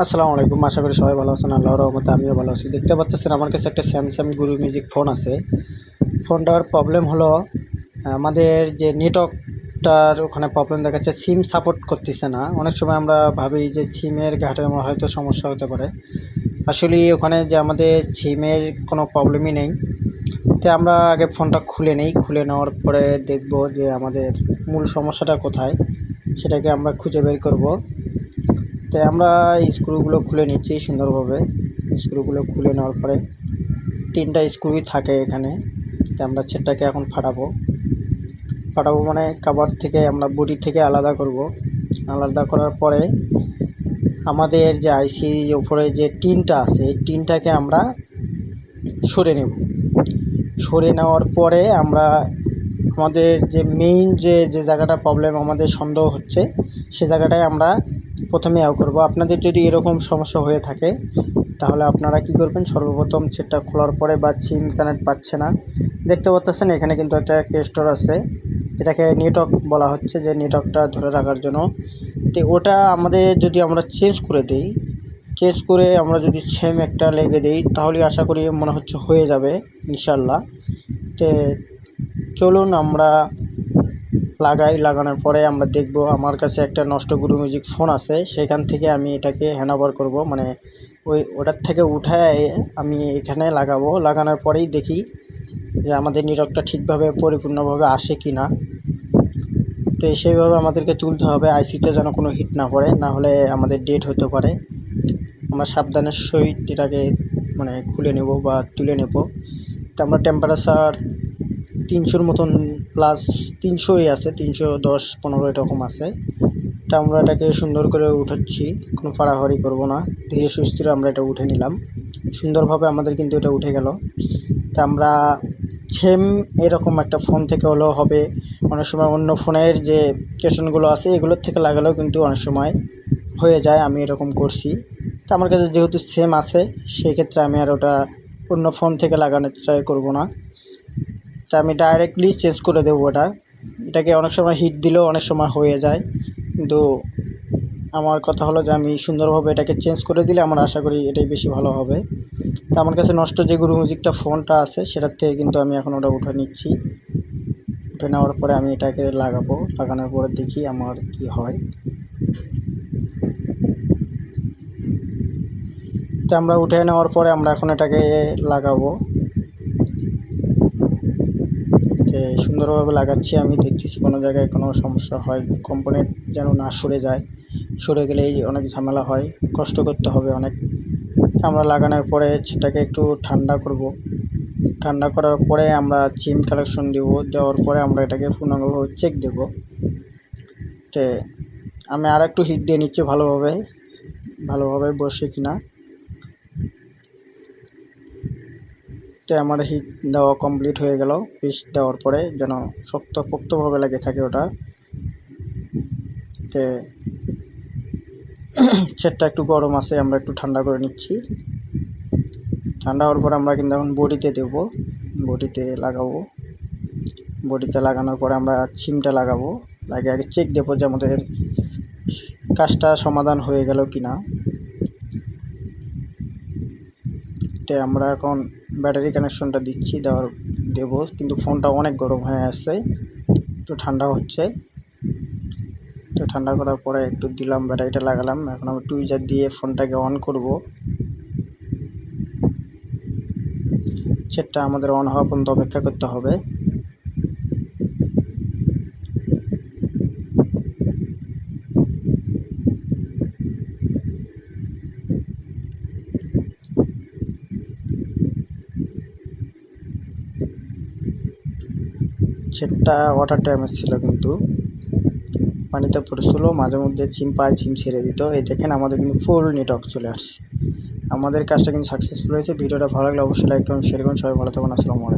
আসসালামু আলাইকুম। আশা করি সবাই ভালো আছেন। আল্লাহর রহমতে আমিও ভালো আছি। দেখতে পাচ্ছেন আমার কাছে একটা স্যামসাং গুরু মিউজিক ফোন আছে। ফোনটার প্রবলেম হলো আমাদের যে নেটওয়ার্কটার ওখানে প্রবলেম দেখাচ্ছে, সিম সাপোর্ট করতেছে না। অনেক সময় আমরা ভাবি যে সিমের ঘাটে আমার হয়তো সমস্যা হতে পারে। আসলে ওখানে যে আমাদের সিমের কোনো প্রবলেমই নেই। তো আমরা আগে ফোনটা খুলে নেই, খুলে নেওয়ার পরে দেখব যে আমাদের মূল সমস্যাটা কোথায়, সেটাকে আমরা খুঁজে বের করব। তো আমরা স্ক্রুগুলো খুলে নিচ্ছি সুন্দরভাবে। স্ক্রুগুলো খুলে নেওয়ার পরে 3টা স্ক্রুই থাকে এখানে। তো আমরা সেটটাকে এখন ফাটাবো মানে কভার থেকে আমরা বডি থেকে আলাদা করব। আলাদা করার পরে আমাদের যে আইসি উপরে যে টিনটা আছে, এই টিনটাকে আমরা সরে নেব। সরে নেওয়ার পরে আমরা আমাদের যে মেইন যে জায়গাটা প্রবলেম আমাদের সন্দেহ হচ্ছে, সে জায়গাটায় আমরা প্রথমে করব। আপনাদের যদি এরকম সমস্যা হয়ে থাকে তাহলে আপনারা কি করবেন, সর্বপ্রথম সেটটা খোলার পরে বা সিম কানেক্ট পাচ্ছে না, দেখতে পাচ্ছেন এখানে কিন্তু একটা ক্যাস্টর আছে, যেটাকে নেটওয়ার্ক বলা হচ্ছে, যে নেটওয়ার্কটা ধরে রাখার জন্য। তো ওটা আমাদের যদি আমরা চেঞ্জ করে দিই, চেঞ্জ করে আমরা যদি সেম একটা লেগে দিই, তাহলে আশা করি মনে হচ্ছে হয়ে যাবে ইনশাল্লাহ। তো চলুন আমরা লাগানোর পরে আমরা দেখব। আমার কাছে একটা নষ্ট গুরু মিউজিক ফোন আছে, সেখান থেকে আমি এটাকে হ্যান্ডওভার করব, মানে ওটার থেকে উঠায় আমি এখানে লাগাবো। লাগানোর পরেই দেখি যে আমাদের নেটওয়ার্কটা ঠিকভাবে পরিপূর্ণভাবে আসে কি না। তো সেইভাবে আমাদেরকে তুলতে হবে, আইসিতে যেন কোনো হিট না পড়ে, না হলে আমাদের ডেট হতে পারে। আমরা সাবধানের সহিত এটাকে মানে খুলে নেব বা তুলে নেব। তো আমরা টেম্পারেচার 300-র মতন প্লাস 300ই আছে, 310-15 এরকম আছে। তা আমরা এটাকে সুন্দর করে উঠাচ্ছি, কোনো পাড়াহাড়ি করব না, ধীরে সুস্থিরে আমরা এটা উঠে নিলাম। সুন্দরভাবে আমাদের কিন্তু এটা উঠে গেল। তা আমরা সেম এরকম একটা ফোন থেকে হলেও হবে, অনেক সময় অন্য ফোনের যে স্টেশনগুলো আছে এগুলোর থেকে লাগালেও কিন্তু অনেক সময় হয়ে যায়। আমি এরকম করছি। তো আমার কাছে যেহেতু সেম আছে, সেই ক্ষেত্রে আমি আর ওটা অন্য ফোন থেকে লাগানোর ট্রাই করব না। তা আমি ডাইরেক্টলি চেঞ্জ করে দেবো এটাকে অনেক সময় হিট দিলেও অনেক সময় হয়ে যায়, কিন্তু আমার কথা হলো যে আমি সুন্দরভাবে এটাকে চেঞ্জ করে দিলে আমার আশা করি এটাই বেশি ভালো হবে। তা আমার কাছে নষ্ট যে গুরু মিউজিকটা ফোনটা আছে, সেটার থেকে কিন্তু আমি এখন ওটা উঠে নিচ্ছি। উঠে নেওয়ার পরে আমি এটাকে লাগাবো, লাগানোর পরে দেখি আমার কি হয়। তো আমরা উঠে নেওয়ার পরে আমরা এখন এটাকে লাগাবো। সুন্দরভাবে লাগাচ্ছি, আমি দেখতেছি কোনো জায়গায় কোনো সমস্যা হয়, কম্পোনেন্ট যেন না সরে যায়। সরে গেলেই অনেক ঝামেলা হয়, কষ্ট করতে হবে অনেক। আমরা লাগানোর পরে সেটাকে একটু ঠান্ডা করব। ঠান্ডা করার পরে আমরা সিম কালেকশন দেওয়ার পরে আমরা এটাকে পূর্ণাঙ্গভাবে চেক দেব। তো আমি আর একটু হিট দিয়ে নিচ্ছি ভালোভাবে বসে কিনা। তো আমার হিট দেওয়া কমপ্লিট হয়ে গেল। পিস দেওয়ার পরে যেন শক্তপোক্তভাবে লেগে থাকে ওটা। তো সেটটা একটু গরম আছে, আমরা একটু ঠান্ডা করে নিচ্ছি। ঠান্ডা হওয়ার পর আমরা কিন্তু এখন বডিতে দেব, বডিতে লাগাবো। বডিতে লাগানোর পরে আমরা সিমটা লাগাবো। আগে চেক দেবো যে আমাদের কাজটা সমাধান হয়ে গেল কি না। তো আমরা এখন ব্যাটারি কানেকশনটা দেবো, কিন্তু ফোনটা অনেক গরম হয়ে আসছে, একটু ঠান্ডা হচ্ছে। তো ঠান্ডা করার পরে একটু দিলাম, ব্যাটারিটা লাগালাম। এখন আমরা টুইজার দিয়ে ফোনটাকে অন করব। সেটটা আমাদের অন হওয়া পর্যন্ত অপেক্ষা করতে হবে। সেটটা ওয়াটার ড্যামেজ ছিল, কিন্তু পানিতে পড়েছিল, মাঝে মধ্যে সিম ছেড়ে দিত। এই দেখেন আমাদের কিন্তু ফুল নেটওয়ার্ক চলে আসছে। আমাদের কাজটা কিন্তু সাকসেসফুল হয়েছে। ভিডিওটা ভালো লাগলে অবশ্যই লাইক করুন, শেয়ার করুন। সবাই ভালো থাকুন। আসসালামু আলাইকুম।